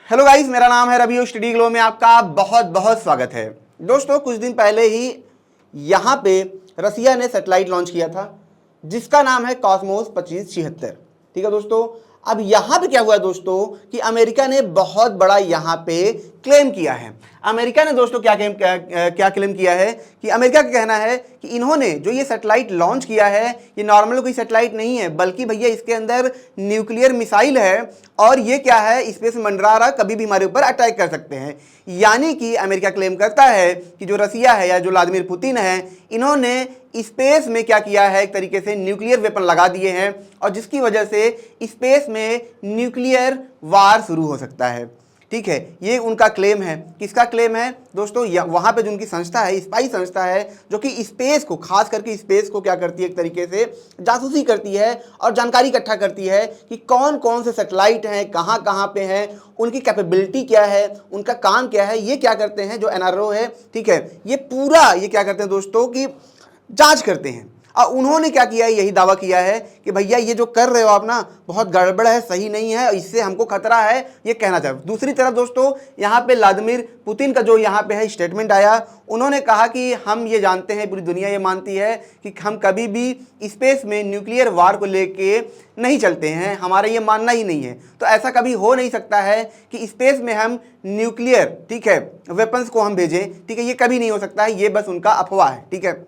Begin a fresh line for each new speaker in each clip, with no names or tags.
Hello guys, मेरा नाम है रवि और स्टडी ग्लो में आपका बहुत बहुत स्वागत है। दोस्तों, कुछ दिन पहले ही यहाँ पे रसिया ने सैटेलाइट लॉन्च किया था जिसका नाम है कॉस्मोस 2576। ठीक है दोस्तों, अब यहाँ पे क्या हुआ दोस्तों कि अमेरिका ने बहुत बड़ा यहाँ पे क्लेम किया है। अमेरिका ने दोस्तों क्या क्लेम किया है कि अमेरिका का कहना है कि इन्होंने जो ये सैटेलाइट लॉन्च किया है ये नॉर्मल कोई सैटेलाइट नहीं है, बल्कि भैया इसके अंदर न्यूक्लियर मिसाइल है और ये क्या है, स्पेस में मंडरा रहा, कभी भी हमारे ऊपर अटैक कर सकते हैं। यानी कि अमेरिका क्लेम करता है कि जो रसिया है या जो व्लादिमीर पुतिन है, इन्होंने स्पेस में क्या किया है, एक तरीके से न्यूक्लियर वेपन लगा दिए हैं और जिसकी वजह से स्पेस में न्यूक्लियर वार शुरू हो सकता है। ठीक है, ये उनका क्लेम है। किसका क्लेम है दोस्तों? वहाँ पे जो उनकी संस्था है, स्पाई संस्था है, जो कि स्पेस को, खास करके स्पेस को क्या करती है, एक तरीके से जासूसी करती है और जानकारी इकट्ठा करती है कि कौन कौन से सैटेलाइट हैं, कहाँ कहाँ पे हैं, उनकी कैपेबिलिटी क्या है, उनका काम क्या है। ये क्या करते हैं, जो एनआरओ है, ठीक है, ये पूरा ये क्या करते हैं दोस्तों कि जांच करते हैं। और उन्होंने क्या किया है, यही दावा किया है कि भैया ये जो कर रहे हो आप ना, बहुत गड़बड़ है, सही नहीं है, इससे हमको खतरा है, ये कहना चाहिए। दूसरी तरफ दोस्तों, यहाँ पे व्लादिमीर पुतिन का जो यहाँ पे है स्टेटमेंट आया, उन्होंने कहा कि हम ये जानते हैं, पूरी दुनिया ये मानती है कि हम कभी भी स्पेस में न्यूक्लियर वार को लेके नहीं चलते हैं, हमारा ये मानना ही नहीं है। तो ऐसा कभी हो नहीं सकता है कि स्पेस में हम न्यूक्लियर, ठीक है, वेपन्स को हम भेजें, ठीक है, ये कभी नहीं हो सकता है, ये बस उनका अफवाह है। ठीक है,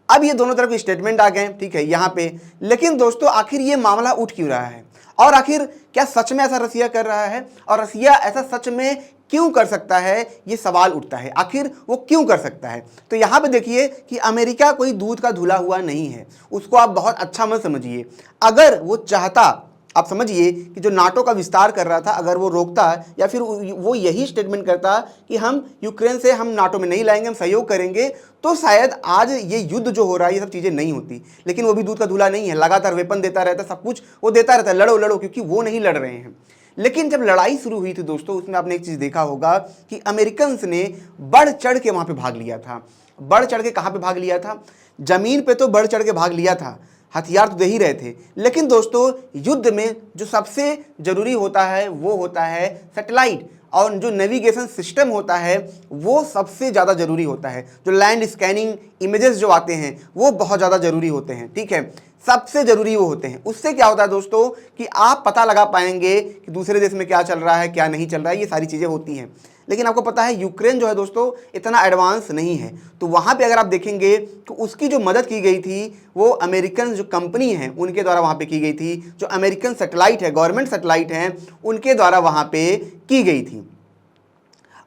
अब ये दोनों तरफ स्टेटमेंट आ गए, ठीक है, यहाँ पे। लेकिन दोस्तों, आखिर ये मामला उठ क्यों रहा है और आखिर क्या सच में ऐसा रसिया कर रहा है और रसिया ऐसा सच में क्यों कर सकता है, ये सवाल उठता है। आखिर वो क्यों कर सकता है? तो यहाँ पे देखिए कि अमेरिका कोई दूध का धुला हुआ नहीं है, उसको आप बहुत अच्छा मत समझिए। अगर वो चाहता, आप समझिए कि जो नाटो का विस्तार कर रहा था, अगर वो रोकता या फिर वो यही स्टेटमेंट करता कि हम यूक्रेन से हम नाटो में नहीं लाएंगे, हम सहयोग करेंगे, तो शायद आज ये युद्ध जो हो रहा है, ये सब चीज़ें नहीं होती। लेकिन वो भी दूध का धुला नहीं है, लगातार वेपन देता रहता, सब कुछ वो देता रहता है, लड़ो लड़ो, क्योंकि वो नहीं लड़ रहे हैं। लेकिन जब लड़ाई शुरू हुई थी दोस्तों, उसमें आपने एक चीज़ देखा होगा कि अमेरिकन्स ने बढ़ चढ़ के वहाँ पर भाग लिया था। बढ़ चढ़ के कहाँ पर भाग लिया था? ज़मीन पर तो बढ़ चढ़ के भाग लिया था, हथियार तो दे ही रहे थे। लेकिन दोस्तों, युद्ध में जो सबसे ज़रूरी होता है वो होता है सैटेलाइट, और जो नेविगेशन सिस्टम होता है वो सबसे ज़्यादा ज़रूरी होता है। जो लैंड स्कैनिंग इमेजेस जो आते हैं वो बहुत ज़्यादा ज़रूरी होते हैं। ठीक है, सबसे ज़रूरी वो होते हैं। उससे क्या होता है दोस्तों कि आप पता लगा पाएंगे कि दूसरे देश में क्या चल रहा है, क्या नहीं चल रहा है, ये सारी चीज़ें होती हैं। लेकिन आपको पता है यूक्रेन जो है दोस्तों इतना एडवांस नहीं है, तो वहाँ पे अगर आप देखेंगे तो उसकी जो मदद की गई थी वो अमेरिकन जो कंपनी है उनके द्वारा वहाँ पे की गई थी। जो अमेरिकन सैटेलाइट है, गवर्नमेंट सैटेलाइट हैं, उनके द्वारा वहाँ पे की गई थी।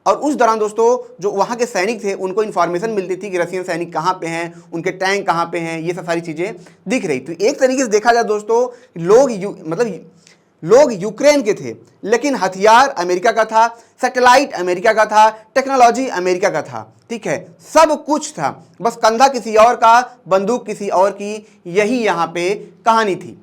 और उस दौरान दोस्तों जो वहाँ के सैनिक थे उनको इन्फॉर्मेशन मिलती थी कि रशियन सैनिक कहाँ पे हैं, उनके टैंक कहाँ पे हैं, ये सब सारी चीज़ें दिख रही। तो एक तरीके से देखा जाए दोस्तों, लोग यूक्रेन के थे, लेकिन हथियार अमेरिका का था, सैटेलाइट अमेरिका का था, टेक्नोलॉजी अमेरिका का था। ठीक है, सब कुछ था, बस कंधा किसी और का, बंदूक किसी और की, यही यहाँ पे कहानी थी।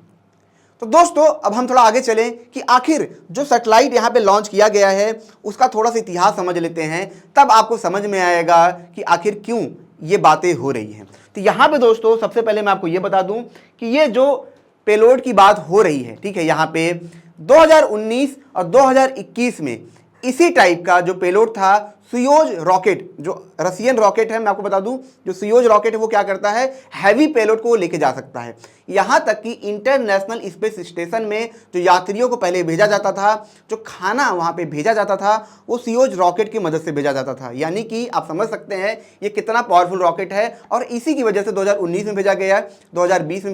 तो दोस्तों, अब हम थोड़ा आगे चलें कि आखिर जो सैटेलाइट यहाँ पे लॉन्च किया गया है उसका थोड़ा सा इतिहास समझ लेते हैं, तब आपको समझ में आएगा कि आखिर क्यों ये बातें हो रही हैं। तो यहाँ पे दोस्तों सबसे पहले मैं आपको ये बता दूं कि ये जो पेलोड की बात हो रही है, ठीक है, यहाँ पे 2019 और 2021 में इसी टाइप का जो पेलोड था, सोयूज रॉकेट, जो रसियन रॉकेट है, मैं आपको बता दूं, जो सोयूज रॉकेट है वो क्या करता है, हैवी पेलोड को लेके जा सकता है। यहां तक कि इंटरनेशनल स्पेस स्टेशन में जो यात्रियों को पहले भेजा जाता था, जो खाना वहां पे भेजा जाता था, वो सोयूज रॉकेट की मदद से भेजा जाता था। यानी कि आप समझ सकते हैं ये कितना पावरफुल रॉकेट है, और इसी की वजह से 2019 में भेजा गया, 2021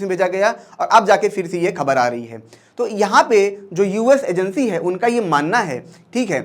में भेजा गया, और अब जाके फिर से ये खबर आ रही है। तो यहाँ पे जो यूएस एजेंसी है उनका ये मानना है, ठीक है,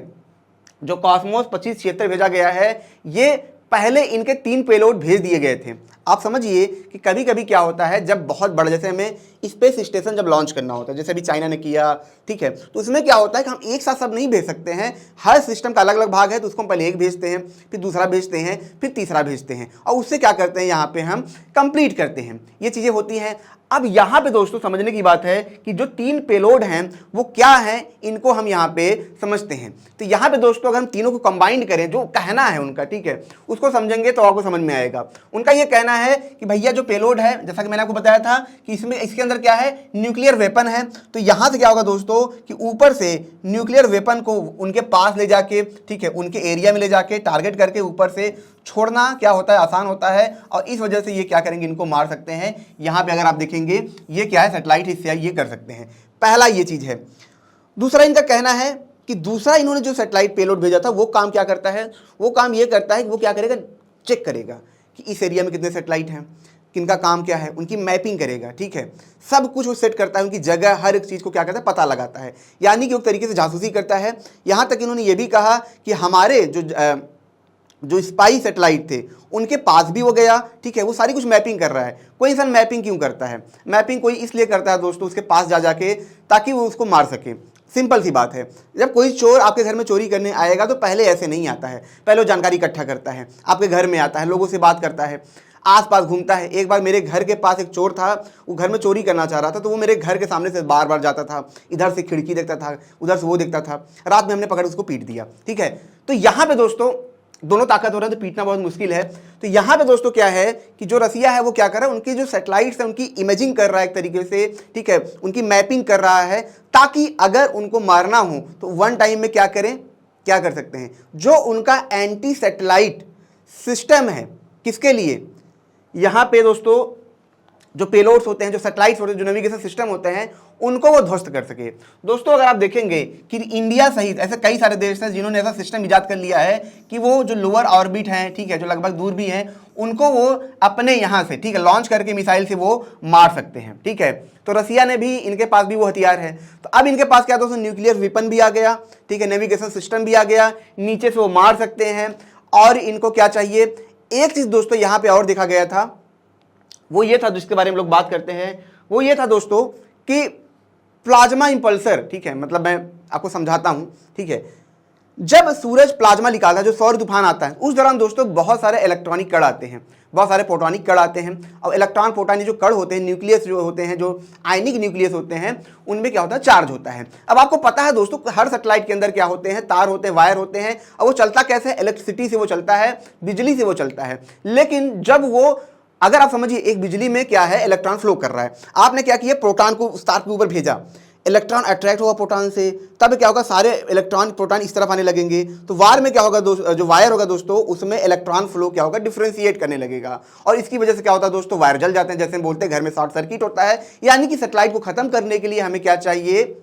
जो कॉस्मोस 2576 भेजा गया है, ये पहले इनके 3 पेलोड भेज दिए गए थे। आप समझिए कि कभी कभी क्या होता है, जब बहुत बड़ा, जैसे हमें स्पेस स्टेशन जब लॉन्च करना होता है, जैसे अभी चाइना ने किया, ठीक है, तो उसमें क्या होता है कि हम एक साथ सब नहीं भेज सकते हैं, हर सिस्टम का अलग अलग भाग है, तो उसको हम पहले एक भेजते हैं, फिर दूसरा भेजते हैं, फिर तीसरा भेजते हैं, और उससे क्या करते हैं, यहाँ पे हम कंप्लीट करते हैं। ये चीज़ें होती हैं। अब यहाँ पे दोस्तों समझने की बात है कि जो 3 पेलोड हैं वो क्या हैं, इनको हम यहाँ पे समझते हैं। तो यहाँ पे दोस्तों अगर हम तीनों को कंबाइंड करें, जो कहना है उनका, ठीक है, उसको समझेंगे तो आपको समझ में आएगा। उनका ये कहना है कि भैया जो पेलोड है, जैसा कि मैंने आपको बताया था कि इसके अंदर क्या है, न्यूक्लियर वेपन है। तो यहां से क्या होगा दोस्तों कि ऊपर से न्यूक्लियर वेपन को उनके पास ले जाके, ठीक है, उनके एरिया में ले जाके टारगेट करके ऊपर से छोड़ना क्या होता है, आसान होता है। और इस वजह से ये क्या करेंगे, इनको मार सकते हैं। यहां पे अगर आप देखेंगे ये क्या है, सैटेलाइट हिस्सा, ये कर सकते हैं। पहला ये चीज है। दूसरा इनका कहना है कि दूसरा इन्होंने जो सैटेलाइट पेलोड भेजा था वो काम क्या करता है, वो काम ये करता है कि वो क्या करेगा, चेक करेगा कि इस एरिया में कितने सैटेलाइट हैं, किनका काम क्या है, उनकी मैपिंग करेगा, ठीक है, सब कुछ वो सेट करता है, उनकी जगह, हर एक चीज़ को क्या करता है, पता लगाता है। यानी कि एक तरीके से जासूसी करता है। यहाँ तक इन्होंने ये भी कहा कि हमारे जो स्पाई सैटेलाइट थे उनके पास भी वो गया, ठीक है, वो सारी कुछ मैपिंग कर रहा है। कोई इंसान मैपिंग क्यों करता है, मैपिंग कोई इसलिए करता है दोस्तों उसके पास जा जाके ताकि वो उसको मार सके। सिंपल सी बात है, जब कोई चोर आपके घर में चोरी करने आएगा तो पहले ऐसे नहीं आता है, पहले वो जानकारी इकट्ठा करता है, आपके घर में आता है, लोगों से बात करता है, आसपास घूमता है। एक बार मेरे घर के पास एक चोर था, वो घर में चोरी करना चाह रहा था, तो वो मेरे घर के सामने से बार बार जाता था, इधर से खिड़की देखता था, उधर से वो देखता था। रात में हमने पकड़ उसको पीट दिया, ठीक है। तो यहाँ पे दोस्तों दोनों ताकतवर हैं तो पीटना बहुत मुश्किल है। तो यहाँ पे दोस्तों क्या है कि जो रसिया है वो क्या कर रहा है, उनकी जो सैटेलाइट्स है उनकी इमेजिंग कर रहा है एक तरीके से, ठीक है, उनकी मैपिंग कर रहा है ताकि अगर उनको मारना हो तो वन टाइम में क्या करें, क्या कर सकते हैं। जो उनका एंटी सैटेलाइट सिस्टम है, किसके लिए, यहाँ पे दोस्तों जो पेलोड्स होते हैं, जो सैटेलाइट्स होते हैं, जो नेविगेशन सिस्टम होते हैं, उनको वो ध्वस्त कर सके। दोस्तों अगर आप देखेंगे कि इंडिया सहित ऐसे कई सारे देश हैं जिन्होंने ऐसा सिस्टम इजाद कर लिया है कि वो जो लोअर ऑर्बिट हैं, ठीक है, जो लगभग दूर भी हैं, उनको वो अपने यहाँ से, ठीक है, लॉन्च करके मिसाइल से वो मार सकते हैं, ठीक है। तो रसिया ने भी, इनके पास भी वो हथियार है। तो अब इनके पास क्या दोस्तों, न्यूक्लियर वेपन भी आ गया, ठीक है, नेविगेशन सिस्टम भी आ गया, नीचे से वो मार सकते हैं। और इनको क्या चाहिए, एक चीज दोस्तों यहाँ पे और देखा गया था, वो ये था जिसके बारे में लोग बात करते हैं, वो ये था दोस्तों कि प्लाज्मा इंपल्सर, ठीक है, मतलब मैं आपको समझाता हूं, ठीक है। जब सूरज प्लाज्मा निकालता है, जो सौर तूफान आता है, उस दौरान दोस्तों बहुत सारे इलेक्ट्रॉनिक कण आते हैं, बहुत सारे प्रोटॉनिक कण आते हैं। और इलेक्ट्रॉन प्रोटॉनिक जो कण होते हैं, न्यूक्लियस जो होते हैं, जो आयनिक न्यूक्लियस होते हैं, उनमें क्या होता है, चार्ज होता है। अब आपको पता है दोस्तों हर सैटेलाइट के अंदर क्या होते हैं, तार होते हैं, वायर होते हैं, और वो चलता कैसे, इलेक्ट्रिसिटी से वो चलता है, बिजली से वो चलता है। लेकिन जब वो, अगर आप समझिए एक बिजली में क्या है, इलेक्ट्रॉन फ्लो कर रहा है, आपने क्या किया, प्रोटॉन को उस तार के ऊपर भेजा, इलेक्ट्रॉन अट्रैक्ट होगा प्रोटॉन से, तब क्या होगा, सारे इलेक्ट्रॉन प्रोटॉन इस तरफ आने लगेंगे। तो वायर में क्या होगा जो वायर होगा दोस्तों, उसमें इलेक्ट्रॉन फ्लो क्या होगा, डिफरेंशिएट करने लगेगा। और इसकी वजह से क्या होता है दोस्तों, वायर जल जाते हैं, जैसे हम बोलते हैं घर में शॉर्ट सर्किट होता है। यानी कि सैटेलाइट को खत्म करने के लिए हमें क्या चाहिए,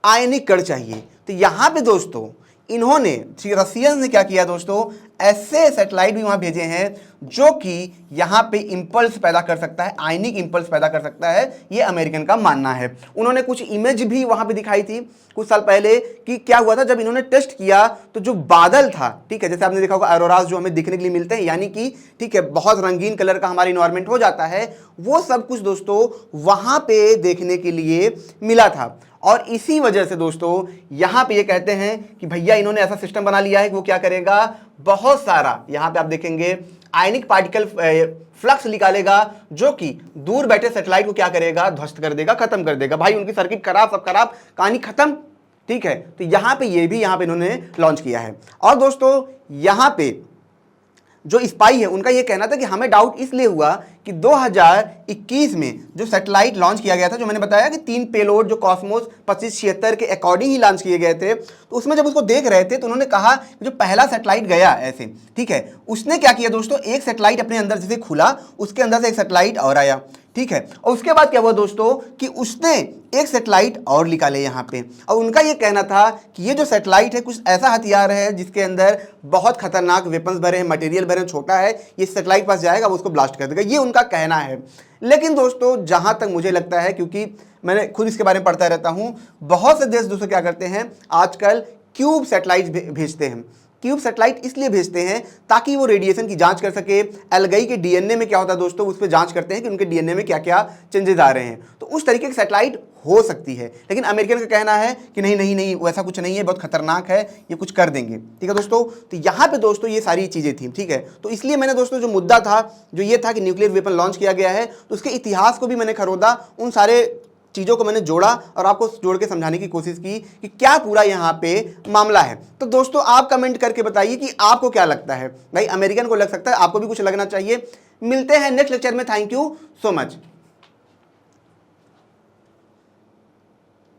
आयनिक कण चाहिए। तो यहां पे दोस्तों इन्होंने, रसियन ने क्या किया दोस्तों, ऐसे सैटेलाइट भी वहां भेजे हैं जो कि यहां पे इंपल्स पैदा कर सकता है, आयनिक इंपल्स पैदा कर सकता है, ये अमेरिकन का मानना है। उन्होंने कुछ इमेज भी वहां पे दिखाई थी कुछ साल पहले कि क्या हुआ था, जब इन्होंने टेस्ट किया तो जो बादल था, ठीक है, जैसे आपने देखा होगा ऑरोरास जो हमें दिखने के लिए मिलते हैं, यानी कि ठीक है बहुत रंगीन कलर का हमारा इन्वायरमेंट हो जाता है, वो सब कुछ दोस्तों वहां पे देखने के लिए मिला था। और इसी वजह से दोस्तों यहां पे ये कहते हैं कि भैया इन्होंने ऐसा सिस्टम बना लिया है कि वो क्या करेगा, बहुत सारा, यहां पे आप देखेंगे आयनिक पार्टिकल फ्लक्स निकालेगा जो कि दूर बैठे सैटेलाइट को क्या करेगा, ध्वस्त कर देगा, खत्म कर देगा। भाई उनकी सर्किट खराब, सब खराब, कहानी खत्म, ठीक है। तो यहां पे ये भी यहां पे इन्होंने लॉन्च किया है। और दोस्तों यहां पे जो स्पाई है उनका ये कहना था कि हमें डाउट इसलिए हुआ कि 2021 में जो सैटेलाइट लॉन्च किया गया था, जो मैंने बताया कि 3 पेलोड जो कॉस्मोस 2576 के अकॉर्डिंग ही लॉन्च किए गए थे, तो उसमें जब उसको देख रहे थे तो उन्होंने कहा जो पहला सैटेलाइट गया ऐसे, ठीक है, उसने क्या किया दोस्तों, एक सैटेलाइट अपने अंदर जैसे खुला, उसके अंदर से एक सैटेलाइट और आया, ठीक है। और उसके बाद क्या हुआ दोस्तों कि उसने एक सैटेलाइट और निकाले यहाँ पे। और उनका ये कहना था कि ये जो सैटेलाइट है कुछ ऐसा हथियार है जिसके अंदर बहुत खतरनाक वेपन्स भरे हैं, मटेरियल भरे हैं, छोटा है, ये सैटेलाइट पास जाएगा वो उसको ब्लास्ट कर देगा, ये उनका कहना है। लेकिन दोस्तों जहां तक मुझे लगता है, क्योंकि मैंने खुद इसके बारे में पढ़ता रहता हूं, बहुत से देश दोस्तों क्या करते हैं आजकल, क्यूब सैटेलाइट भेजते हैं। क्यूब सैटेलाइट इसलिए भेजते हैं ताकि वो रेडिएशन की जांच कर सके। एल्गाई के डीएनए में क्या होता है दोस्तों, उस पर जांच करते हैं कि उनके डीएनए में क्या क्या चेंजेस आ रहे हैं, तो उस तरीके की सैटेलाइट हो सकती है। लेकिन अमेरिकन का कहना है कि नहीं नहीं नहीं, वैसा कुछ नहीं है, बहुत खतरनाक है, ये कुछ कर देंगे, ठीक है दोस्तों। तो यहाँ पे दोस्तों ये सारी चीजें थी, ठीक है। तो इसलिए मैंने दोस्तों जो मुद्दा था जो ये था कि न्यूक्लियर वेपन लॉन्च किया गया है, तो उसके इतिहास को भी मैंने खरोदा, उन सारे चीज़ों को मैंने जोड़ा और आपको जोड़ के समझाने की कोशिश की कि क्या पूरा यहाँ पे मामला है। तो दोस्तों आप कमेंट करके बताइए कि आपको क्या लगता है। भाई अमेरिकन को लग सकता है, आपको भी कुछ लगना चाहिए। मिलते हैं नेक्स्ट लेक्चर में। Thank you so much.